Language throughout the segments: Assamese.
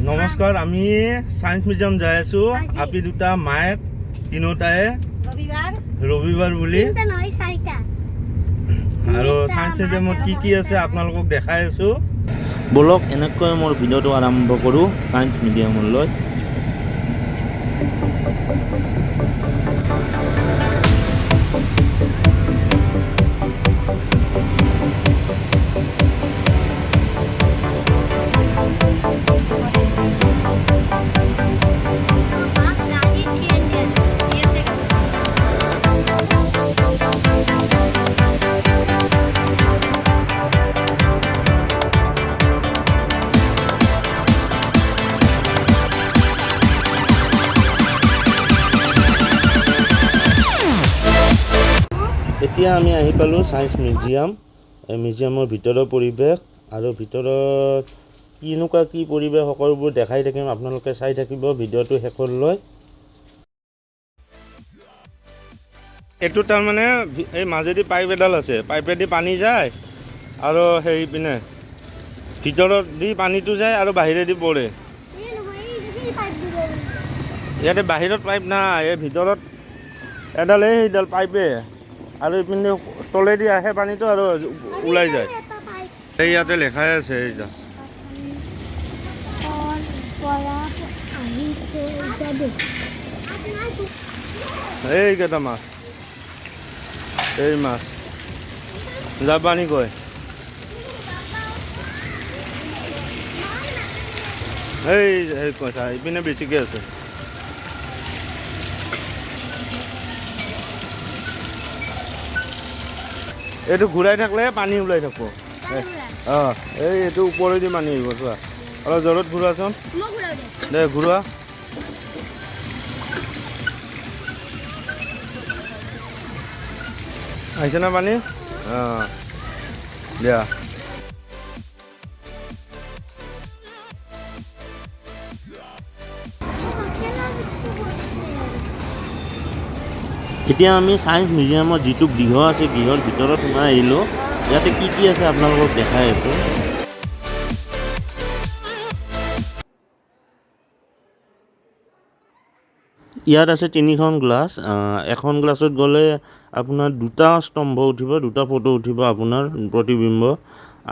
নমস্কাৰ, আমি সায়েন্স মিউজিয়াম যাই আছো। আপি দুটা মায়েক তিনিটায়ে ৰবিবাৰ বুলি আৰু সায়েন্স মিউজিয়ামত কি আছে আপোনালোকক দেখাই আছো। বলক এনেকৈ মোৰ ভিডিঅ'টো আৰম্ভ কৰোঁ সায়েন্স মিউজিয়ামলৈ। এতিয়া আমি আহি পালোঁ সায়েন্স মিউজিয়াম। এই মিউজিয়ামৰ ভিতৰৰ পৰিৱেশ আৰু ভিতৰত কেনেকুৱা কি পৰিৱেশ সকলোবোৰ দেখাই থাকিম, আপোনালোকে চাই থাকিব ভিডিঅ'টো শেষলৈ। এইটো তাৰমানে এই মাজেদি পাইপ এডাল আছে, পাইপেদি পানী যায় আৰু সেই পিনে ভিতৰত দি পানীটো যায় আৰু বাহিৰেদি পৰে। ইয়াতে বাহিৰত পাইপ নাই, এই ভিতৰত এডাল সেইডাল পাইপে আৰু এইপিনে তলেদি আহে পানীটো আৰু ওলাই যায়। এই ইয়াতে লেখাই আছে এইটা এইকেইটা মাছ, এই মাছ জাপানী কয়। এই কথা এইপিনে বেছিকৈ আছে। এইটো ঘূৰাই থাকিলে পানী ওলাই থাকিব। এইটো ওপৰেদি পানী আহিব। চোৱা অলপ জোৰত ঘূৰাচোন, দে ঘূৰোৱা। আহিছে না পানী? দিয়া। এতিয়া আমি সায়েন্স মিউজিয়ামৰ যিটো গৃহ আছে, গৃহৰ ভিতৰত সোমাই আহিলোঁ। ইয়াতে কি আছে আপোনালোকক দেখাই আছোঁ। ইয়াত আছে 3খন গ্লাছ। এখন গ্লাছত গ'লে আপোনাৰ 2টা স্তম্ভ উঠিব, 2টা ফটো উঠিব আপোনাৰ প্ৰতিবিম্ব।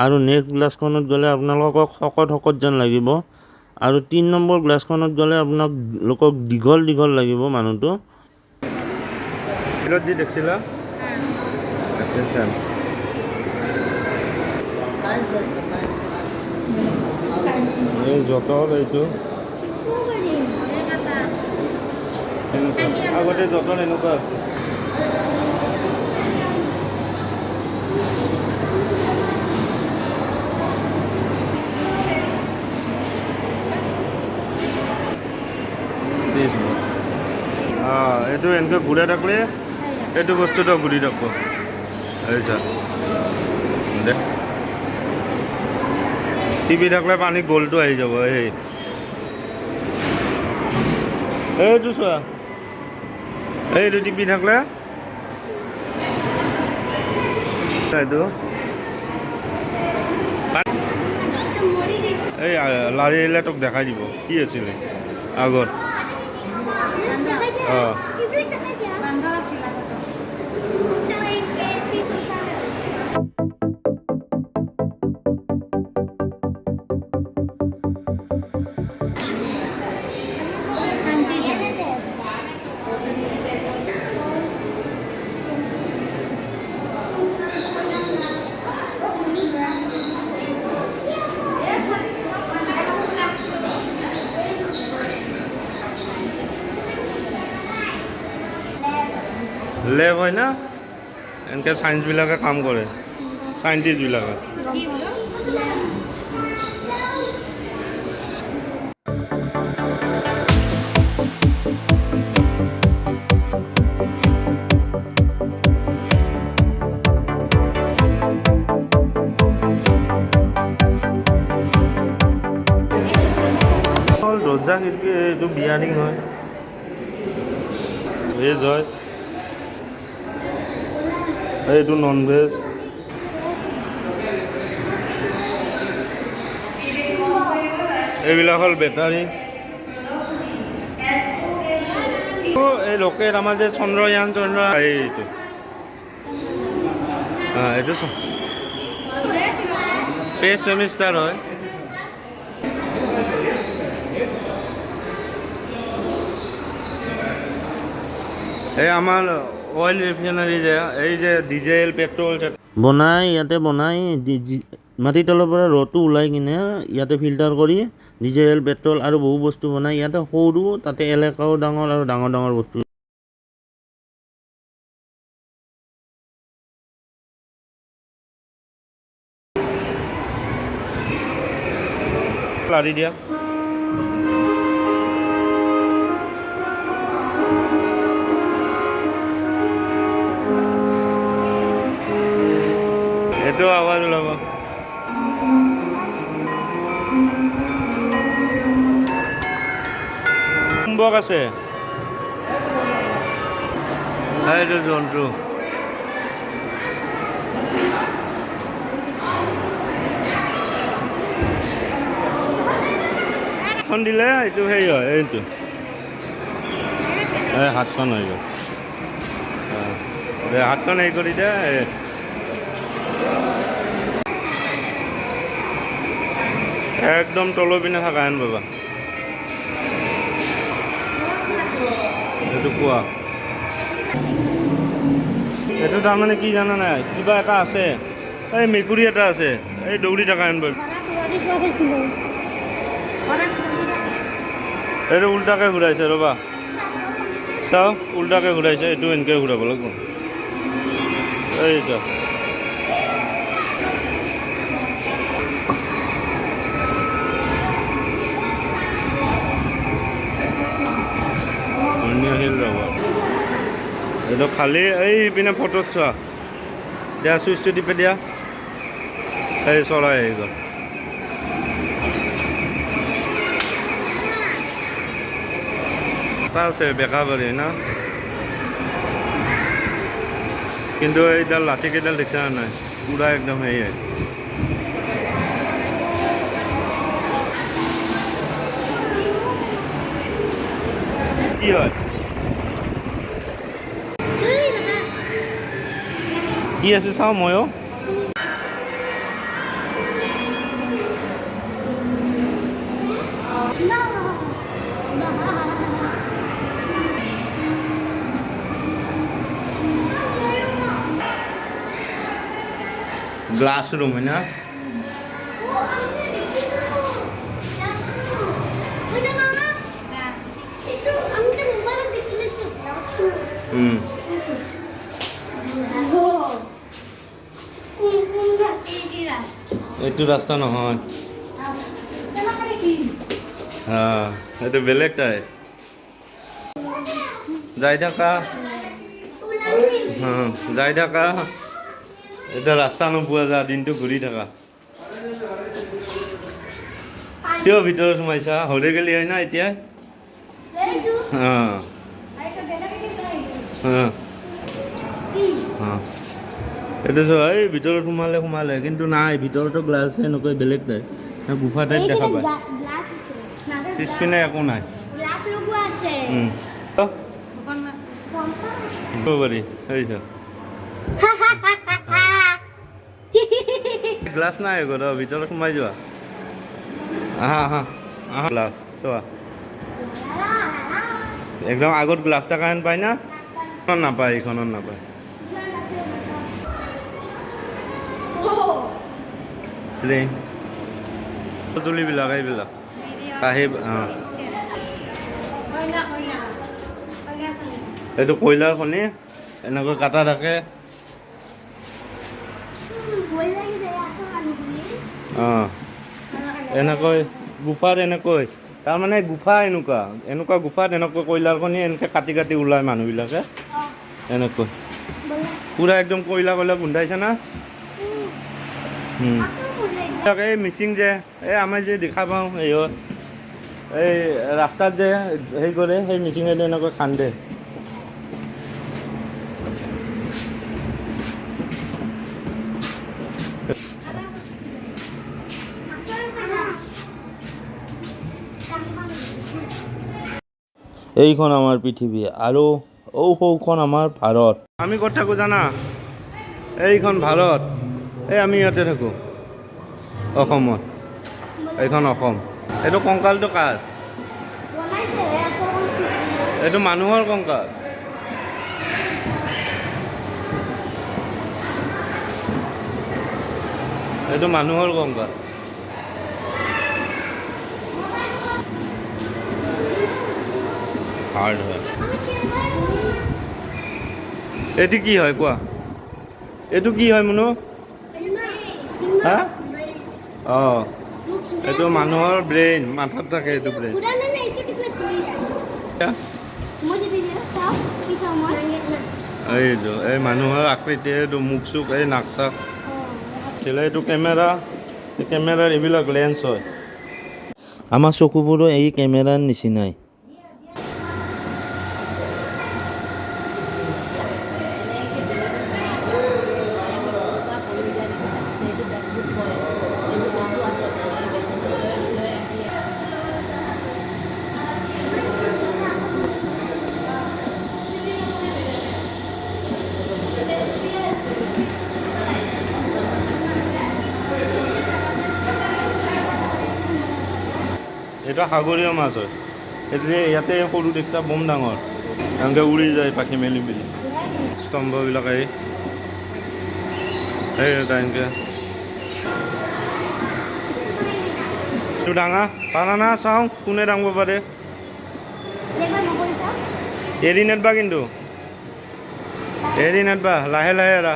আৰু নেক্সট গ্লাছখনত গ'লে আপোনালোকক শকত যেন লাগিব। আৰু 3 নম্বৰ গ্লাছখনত গ'লে আপোনালোকক দীঘল লাগিব মানুহটো। যি দেখিছিলা এই যঁতৰ, এইটো আগতে যঁতৰ এনেকুৱা আছে। এইটো এনেকৈ ঘূৰাই থাকলে এইটো বস্তুটো ঘূৰি থাকব। দে টিপি থাকলে পানী গ'লটো আহি যাব। এইটো চোৱা, এইটো টিপি থাকলে এইটো এই লাৰি আহিলে তোক দেখাই দিব কি আছিলে আগত। লেব হয় না, এনেকৈ সায়েন্সবিলাকে কাম কৰে, সাইণ্টিষ্টবিলাকে। দৰ্জা খিৰিকী এইটো বিয়াৰিং হয়, ভেজ হয়, এইটো নন ভেজ। এইবিলাক হ'ল বেটাৰী। এই ৰকেট আমাৰ যে চন্দ্ৰয়ান এইটো এইটো স্পেচ সেমিষ্টাৰ হয়। এই আমাৰ অইল ৰিফাইনাৰী যে এই যে ডিজেল পেট্ৰল বনাই ইয়াতে বনাই মাটিৰ তলৰ পৰা ৰ'দটো ওলাই কিনে ইয়াতে ফিল্টাৰ কৰি ডিজেল পেট্ৰল আৰু বহু বস্তু বনাই ইয়াতে সৰু তাতে এলেকাও ডাঙৰ আৰু ডাঙৰ ডাঙৰ বস্তু লাৰি দিয়া। এইটো আৱাজ ওলাব। চুম্বক আছে এইটো জন্তু। হাতখন দিলে এইটো হেৰি হয়, এইটো এই হাতখন হৈ গ'ল। হাতখন হেৰি কৰি দিয়ে একদম তলৰ পিনে থকা হেন পাবা। এইটো কোৱা এইটো তাৰমানে কি জানা নাই, কিবা এটা আছে এই মেকুৰী এটা আছে এই দৌৰি থকা হেন পাবা। এইটো উল্টাকে ঘূৰাইছে ৰ'বা, চাওঁ উল্টাকে ঘূৰাইছে। এইটো এনেকৈ ঘূৰাব লাগিব। এই চাওঁ আহিল ৰ'বা। এইটো খালী এই পিনে ফটোত চোৱা, দিয়া চুইচটো টিপে দিয়া, এই চৰাই আহি গ'ল। এটা আছে বেকা পাৰি না, কিন্তু এইডাল লাঠিকেইডাল দেখিছা নাই, পুৰা একদম হেৰি কি হয়, কি আছে চাওঁ ময়ো। ग्लास रूम है ना, এইটো ৰাস্তা নহয়। এইটো বেলেগ টাই যাই থাকা, যাই থাকা। এটা ৰাস্তা নোপোৱা যা, দিনটো ঘূৰি থাকা। কিয় ভিতৰত সোমাইছা, হৰে গেলি হয় না এতিয়া। এইটো চোৱা, এই ভিতৰত সোমালে কিন্তু নাই, ভিতৰতো গ্লাছ এনেকৈ বেলেগ নাই, গুফা টাইপ দেখা পায়। পিছপিনে একো নাই। পাৰি গ্লাছ নাই ঘৰ ভিতৰত সোমাই যোৱা। গ্লাছ চোৱা, একদম আগত গ্লাছ থকা হেন পায় না, নাপায় এইখনত নাপায়। তুলিবিলাক এইবিলাক কাঁহী, এইটো কয়লাৰ খনি এনেকৈ কাটা থাকে। এনেকৈ গুফাত এনেকৈ, তাৰমানে গুফা এনেকুৱা গুফাত এনেকৈ কয়লাৰ খনি এনেকৈ কাটি কাটি ওলায় মানুহবিলাকে এনেকৈ, পূৰা একদম কয়লা গোন্ধাইছে না। এই মিচিং যে এই আমাৰ যে দেখা পাওঁ এই ৰাস্তাত যে হেৰি কৰে, সেই মিচিঙেদি এনেকৈ খান্দে। এইখন আমাৰ পৃথিৱী আৰু সৌখন আমাৰ ভাৰত। আমি ক'ত থাকোঁ জানা? এইখন ভাৰত, এই আমি ইয়াতে থাকোঁ অসমত। এইখন অসম। এইটো কংকালটো কাৰ? এইটো মানুহৰ কংকাল। এইটো মানুহৰ কংকাল। হাৰ্ড হয়। এইটো কি হয় কোৱা? এইটো কি হয় মুনু? হা? অঁ, এইটো মানুহৰ ব্ৰেইন, মাথাত থাকে এইটো ব্ৰেইন। এইটো এই মানুহৰ আকৃতি, এইটো মুখ চুখ, এই নাক চাক। এইটো কেমেৰা, কেমেৰাৰ এইবিলাক লেন্স হয়। আমাৰ চকুবোৰো এই কেমেৰাৰ নিচিনাই। এইটো সাগৰীয় মাছ হয়। এইটো ইয়াতে সৰু দেখিছা, বম ডাঙৰ, এনেকৈ উৰি যায় পাখি মেলি মেলি। স্তম্ভবিলাক এই এনেকৈ এইটো ডাঙা পাৰা না, চাওঁ কোনে ডাঙব পাৰে। এৰি নেদবা কিন্তু, এৰি নেদবা, লাহে লাহে এৰা।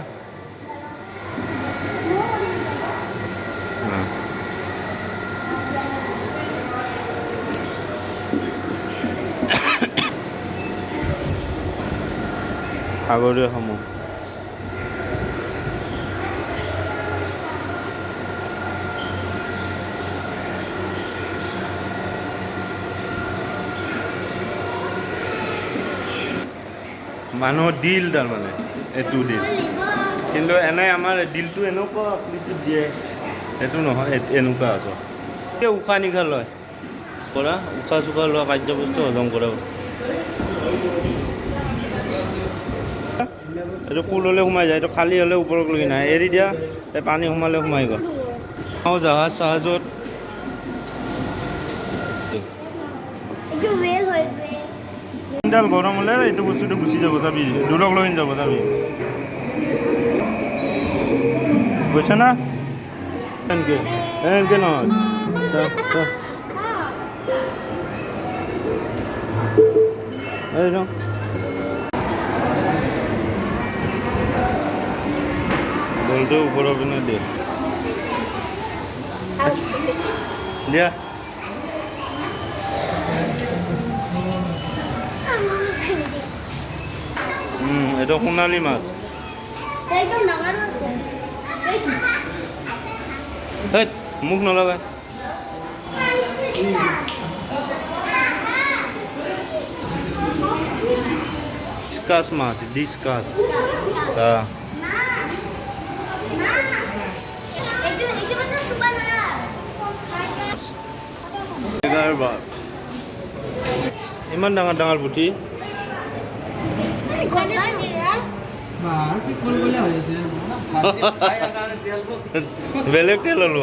সাগৰীয় সমূহ মানুহৰ দিল, তাৰমানে এইটো দিল। কিন্তু এনে আমাৰ দিলটো এনেকুৱা আকৃতিত দিয়ে, সেইটো নহয়, এনেকুৱা আছে। উশাহ নিশাহ লয় পৰা, উশাহ চুশাহ লোৱা কাৰ্যবস্তু হজম কৰা। এইটো ফুল হ'লে সোমাই যায়, এইটো খালী হ'লে ওপৰক লগি নাই। এৰি দিয়া, এই পানী সোমালে সোমাই গ'ল। চাওঁ জাহাজ চাহাজত দিনডাল গৰম হ'লে এইটো বস্তুটো গুচি যাব, চাবি দূৰক লৈ যাব, চাবি গৈছে না। এনেকৈ এনেকৈ নহয়, বলটো ওপৰৰ পিনে দিয়ে দিয়া। এইটো সোণালী মাছ। মুখ নলগাই। ডিসকাস মাছ, ডিসকাস। ইমান ডাঙৰ ডাঙৰ পুঠি। বেলেগ তেল ল'লো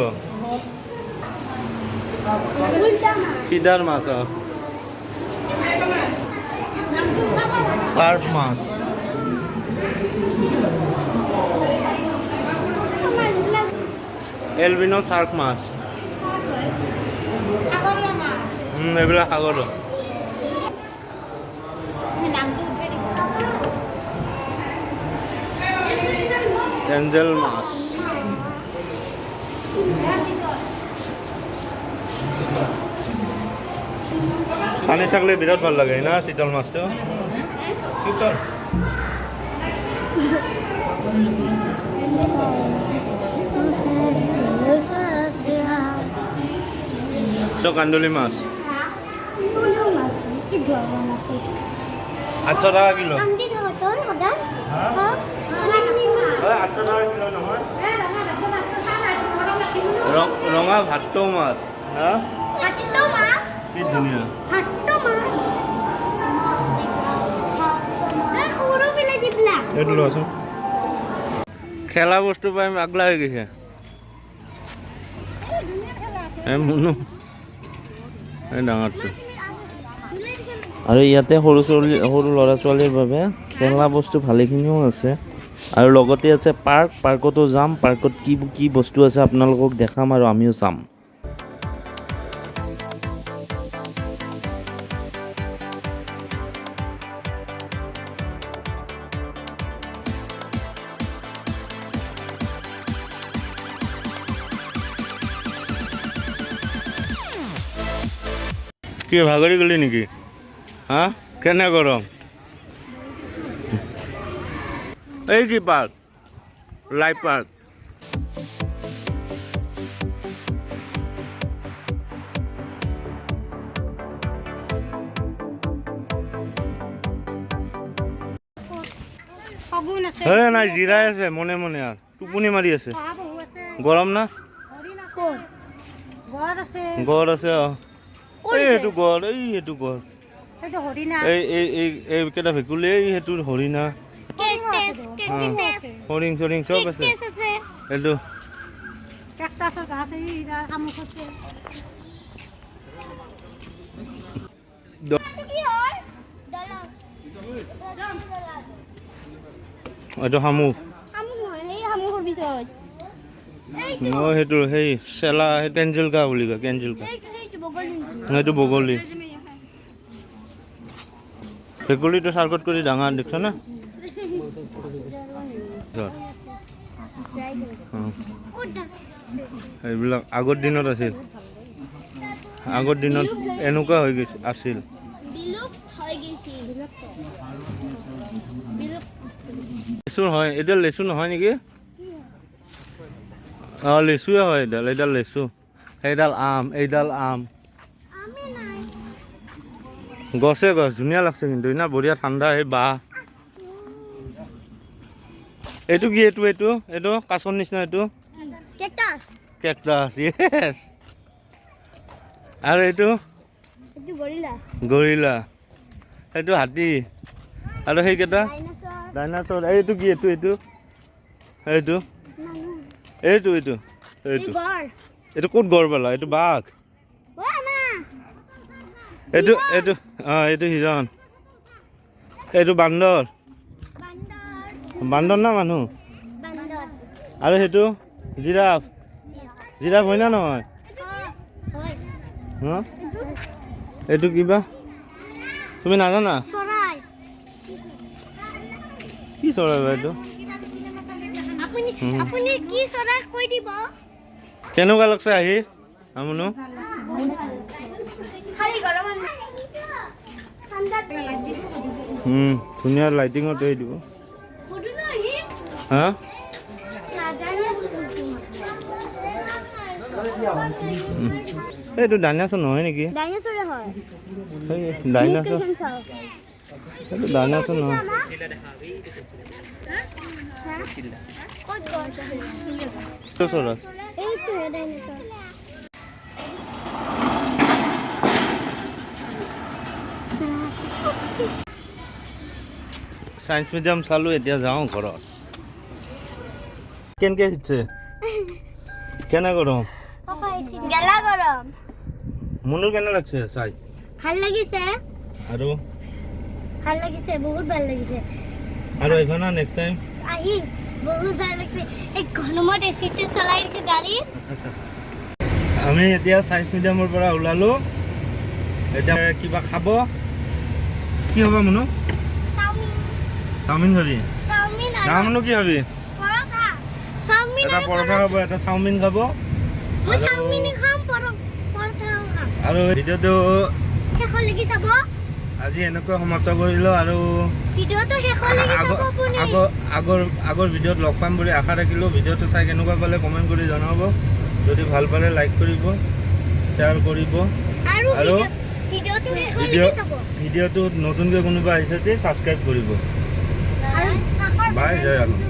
ফিডাৰ মাছ, কাৰ্প মাছ। এলবিনো শাৰ্ক মাছ, এইবিলাক সাগৰ। এঞ্জেল মাছ, পানী থাকলে বিৰাট ভাল লাগে না চিতল মাছটো। কান্দুলি মাছ 800 টাকা কিলো। 800 টাকা কিলো নহয়। ৰঙা ভাটৌ মাছ, কি ধুনীয়া। এইটো লোৱাচোন খেলা বস্তু পাই আগলা হৈ গৈছে মুনু এই ডাঙৰটো আৰু ইয়াতে সৰু ল'ৰা ছোৱালীৰ বাবে খেলা বস্তু ভালেখিনিও আছে আৰু লগতে আছে পাৰ্কতো যাম পাৰ্কত কি বস্তু আছে আপোনালোকক দেখাম আৰু আমিও চাম কি ভাগৰি গলি নেকি হা কেনে গৰম এই কি পাৰ্ক লাইট পাৰ্ক নাই জিৰাই আছে মনে মনে আৰু টোপনি মাৰি আছে গৰম না গড় আছে এইটো গড় এইটো গড় এই কেইটা ভেকুলী সেইটো হৰিণা হৰিণ চৰিং চব আছে এইটো এইটো শামুক মই সেইটো সেই চেলা সেই কেঞ্জেলকা বুলি কয় কেঞ্জেলকা সেইটো বগলী ভেকুলীটো চাৰ্কত কৰি ডাঙৰ দেখিছ না এইবিলাক আগৰ দিনত আছিল আগৰ দিনত এনেকুৱা হৈ গৈছে আছিল লেচু হয় এইডাল লেচু নহয় নেকি অঁ লেচুৱে হয় এইডাল লেচু এইডাল আম গছে গছ ধুনীয়া লাগছে কিন্তু না বঢ়িয়া ঠাণ্ডা এই বাঁহ এইটো কি এইটো কাছৰ নিচিনা এইটো কেকটাছ য়েছ আৰু এইটো গৰিলা এইটো হাতী আৰু সেইকেইটা ডাইনাছৰ এইটো কি এইটো এইটো ক'ত গড় পালা এইটো বাঘ এইটো হিৰণ এইটো বান্দৰ না মানুহ আৰু সেইটো জিৰাফ হয় না নহয় এইটো কিবা তুমি নাজানা কি চৰাই এইটো কেনেকুৱা লাগছে আহি আমনো ধুনীয়া লাইটিঙত এই দিব হা এইটো ডাইনাছৰ নহয় নেকি ডাইনাছৰ নহয় সায়েন্স মিউজিয়াম চালো এতিয়া যাওঁ ঘৰত কেনেকৈ হিটছে কেনে গৰম মনুৰ কেনে লাগছে চাই ভাল লাগিছে আৰু বহুত ভাল লাগিছে আৰু এখন নেক্সট টাইম আহি বহুত ভাল লাগিছে এই গৰমত এচিতে চলাই দিছে গাড়ী আমি এতিয়া সায়েন্স মিউজিয়ামৰ পৰা ওলালো এতিয়া কিবা খাব কি হ'ব মনু চাওমিন খাবি মনু কি খাবি এটা পৰঠা খাব এটা চাওমিন খাব আৰু ভিডিঅ'টো আজি এনেকৈ সমাপ্ত কৰিলোঁ আৰু আগৰ ভিডিঅ'ত লগ পাম বুলি আশা ৰাখিলোঁ ভিডিঅ'টো চাই কেনেকুৱা পালে কমেণ্ট কৰি জনাব যদি ভাল পালে লাইক কৰিব শ্বেয়াৰ কৰিব আৰু ভিডিঅ'টো নতুনকৈ কোনোবা আহিছে যে ছাবস্ক্ৰাইব কৰিব বাই জয় আলম